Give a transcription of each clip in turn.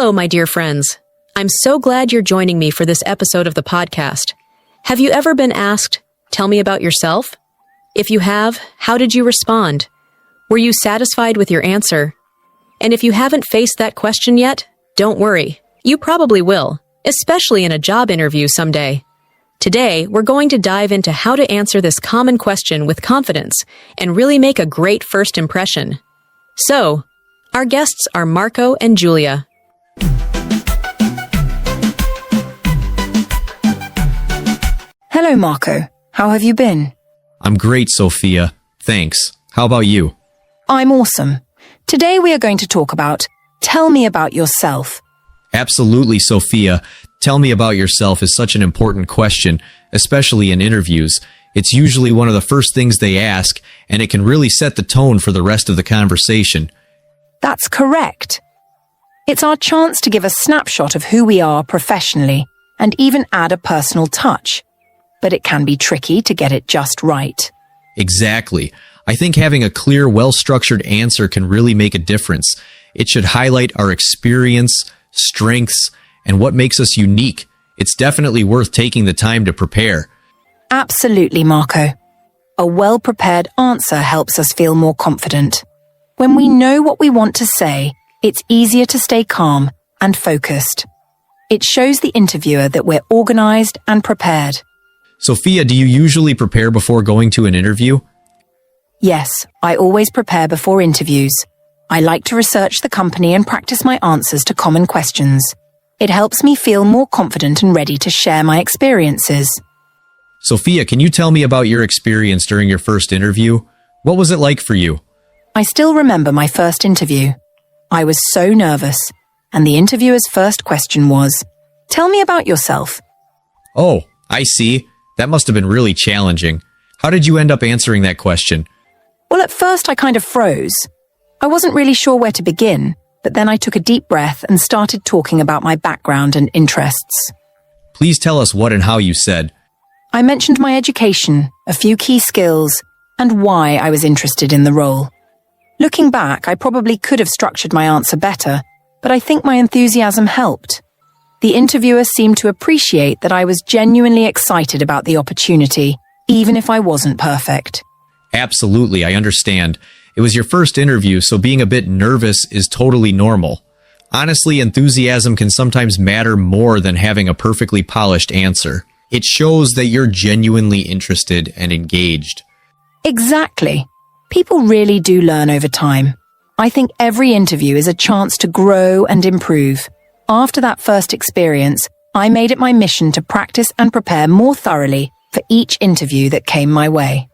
Hello, my dear friends. I'm so glad you're joining me for this episode of the podcast. Have you ever been asked, "Tell me about yourself"? If you have, how did you respond? Were you satisfied with your answer? And if you haven't faced that question yet, don't worry. You probably will, especially in a job interview someday. Today, we're going to dive into how to answer this common question with confidence and really make a great first impression. So, our guests are Marco and Julia. Hello, Marco. How have you been? I'm great, Sophia. Thanks. How about you? I'm awesome. Today we are going to talk about tell me about yourself. Absolutely, Sophia. Tell me about yourself is such an important question, especially in interviews. It's usually one of the first things they ask, and it can really set the tone for the rest of the conversation. That's correct. It's our chance to give a snapshot of who we are professionally and even add a personal touch. But it can be tricky to get it just right. Exactly. I think having a clear, well-structured answer can really make a difference. It should highlight our experience, strengths, and what makes us unique. It's definitely worth taking the time to prepare. Absolutely, Marco. A well-prepared answer helps us feel more confident. When we know what we want to say, it's easier to stay calm and focused. It shows the interviewer that we're organized and prepared. Sophia, do you usually prepare before going to an interview? Yes, I always prepare before interviews. I like to research the company and practice my answers to common questions. It helps me feel more confident and ready to share my experiences. Sophia, can you tell me about your experience during your first interview? What was it like for you? I still remember my first interview. I was so nervous, and the interviewer's first question was, "Tell me about yourself." Oh, I see. That must have been really challenging. How did you end up answering that question? Well, at first I kind of froze. I wasn't really sure where to begin, but then I took a deep breath and started talking about my background and interests. Please tell us what and how you said. I mentioned my education, a few key skills, and why I was interested in the role. Looking back, I probably could have structured my answer better, but I think my enthusiasm helped. The interviewer seemed to appreciate that I was genuinely excited about the opportunity, even if I wasn't perfect. Absolutely, I understand. It was your first interview, so being a bit nervous is totally normal. Honestly, enthusiasm can sometimes matter more than having a perfectly polished answer. It shows that you're genuinely interested and engaged. Exactly. People really do learn over time. I think every interview is a chance to grow and improve. After that first experience, I made it my mission to practice and prepare more thoroughly for each interview that came my way.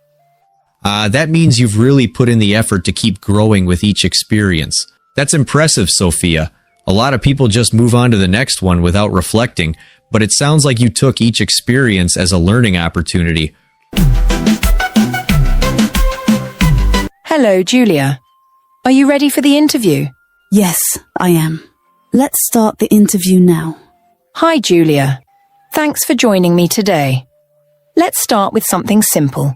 That means you've really put in the effort to keep growing with each experience. That's impressive, Sophia. A lot of people just move on to the next one without reflecting, but it sounds like you took each experience as a learning opportunity. Hello, Julia. Are you ready for the interview? Yes, I am. Let's start the interview now. Hi, Julia. Thanks for joining me today. Let's start with something simple.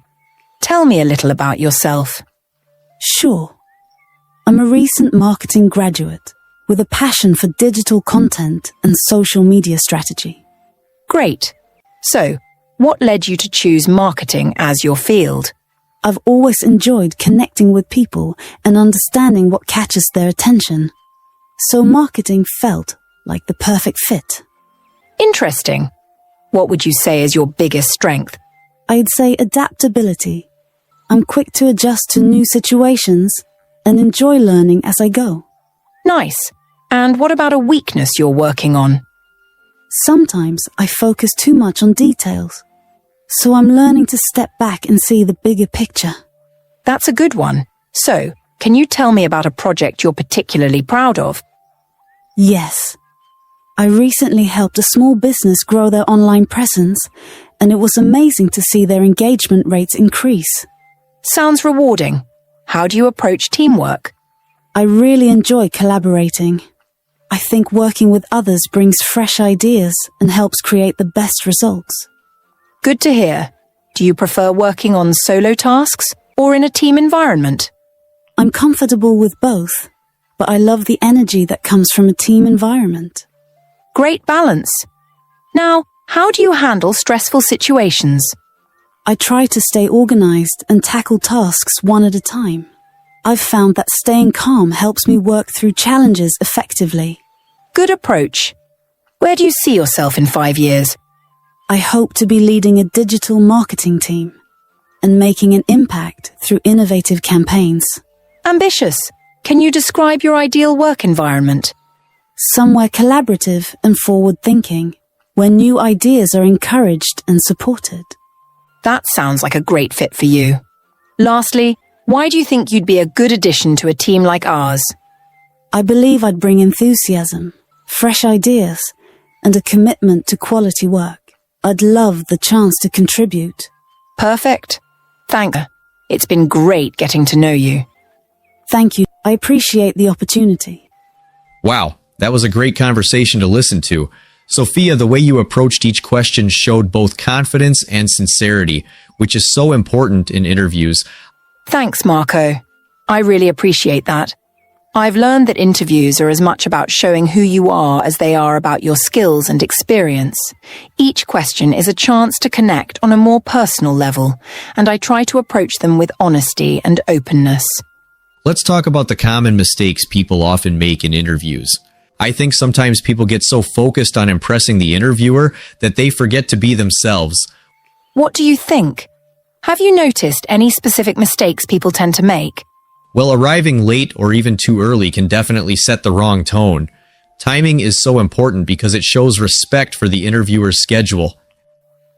Tell me a little about yourself. Sure. I'm a recent marketing graduate with a passion for digital content and social media strategy. Great. So, what led you to choose marketing as your field? I've always enjoyed connecting with people and understanding what catches their attention. So marketing felt like the perfect fit. Interesting. What would you say is your biggest strength? I'd say adaptability. I'm quick to adjust to new situations and enjoy learning as I go. Nice. And what about a weakness you're working on? Sometimes I focus too much on details, so I'm learning to step back and see the bigger picture. That's a good one. So, can you tell me about a project you're particularly proud of? Yes. I recently helped a small business grow their online presence, and it was amazing to see their engagement rates increase. Sounds rewarding. How do you approach teamwork? I really enjoy collaborating. I think working with others brings fresh ideas and helps create the best results. Good to hear. Do you prefer working on solo tasks or in a team environment? I'm comfortable with both. but I love the energy that comes from a team environment. Great balance. Now, how do you handle stressful situations? I try to stay organized and tackle tasks one at a time. I've found that staying calm helps me work through challenges effectively. Good approach. Where do you see yourself in 5 years? I hope to be leading a digital marketing team and making an impact through innovative campaigns. Ambitious. Can you describe your ideal work environment? Somewhere collaborative and forward-thinking, where new ideas are encouraged and supported. That sounds like a great fit for you. Lastly, why do you think you'd be a good addition to a team like ours? I believe I'd bring enthusiasm, fresh ideas, and a commitment to quality work. I'd love the chance to contribute. Perfect. Thank you. It's been great getting to know you. Thank you. I appreciate the opportunity. Wow, that was a great conversation to listen to. Sophia, the way you approached each question showed both confidence and sincerity, which is so important in interviews. Thanks, Marco. I really appreciate that. I've learned that interviews are as much about showing who you are as they are about your skills and experience. Each question is a chance to connect on a more personal level, and I try to approach them with honesty and openness. Let's talk about the common mistakes people often make in interviews. I think sometimes people get so focused on impressing the interviewer that they forget to be themselves. What do you think? Have you noticed any specific mistakes people tend to make? Well, arriving late or even too early can definitely set the wrong tone. Timing is so important because it shows respect for the interviewer's schedule.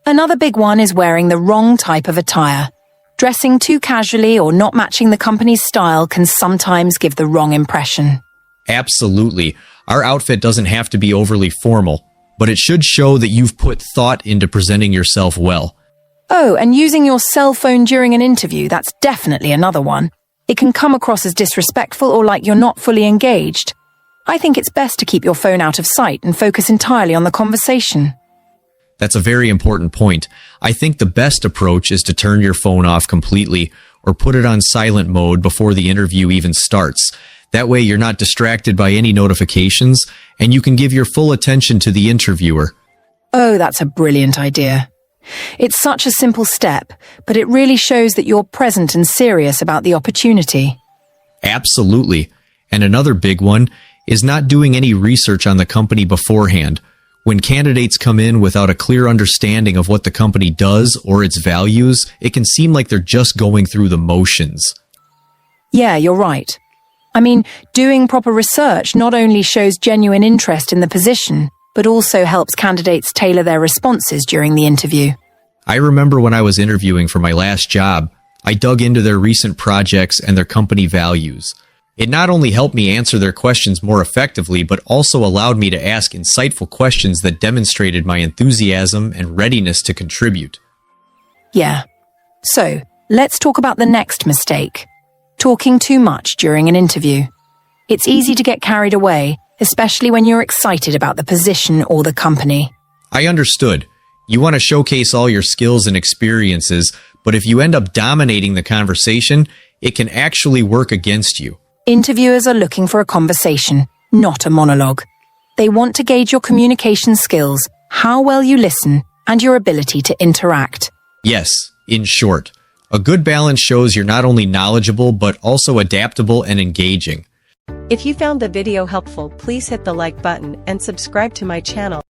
Another big one is wearing the wrong type of attire. Dressing too casually or not matching the company's style can sometimes give the wrong impression. Absolutely. Our outfit doesn't have to be overly formal, but it should show that you've put thought into presenting yourself well. Oh, and using your cell phone during an interview, that's definitely another one. It can come across as disrespectful or like you're not fully engaged. I think it's best to keep your phone out of sight and focus entirely on the conversation. That's a very important point. I think the best approach is to turn your phone off completely or put it on silent mode before the interview even starts. That way you're not distracted by any notifications and you can give your full attention to the interviewer. Oh, that's a brilliant idea. It's such a simple step, but it really shows that you're present and serious about the opportunity. Absolutely. And another big one is not doing any research on the company beforehand. When candidates come in without a clear understanding of what the company does or its values, it can seem like they're just going through the motions. Yeah, you're right. I mean, doing proper research not only shows genuine interest in the position, but also helps candidates tailor their responses during the interview. I remember when I was interviewing for my last job, I dug into their recent projects and their company values. It not only helped me answer their questions more effectively, but also allowed me to ask insightful questions that demonstrated my enthusiasm and readiness to contribute. Yeah. So, let's talk about the next mistake. Talking too much during an interview. It's easy to get carried away, especially when you're excited about the position or the company. I understood. You want to showcase all your skills and experiences, but if you end up dominating the conversation, it can actually work against you. Interviewers are looking for a conversation, not a monologue. They want to gauge your communication skills, how well you listen, and your ability to interact. Yes, in short, a good balance shows you're not only knowledgeable, but also adaptable and engaging. If you found the video helpful, please hit the like button and subscribe to my channel.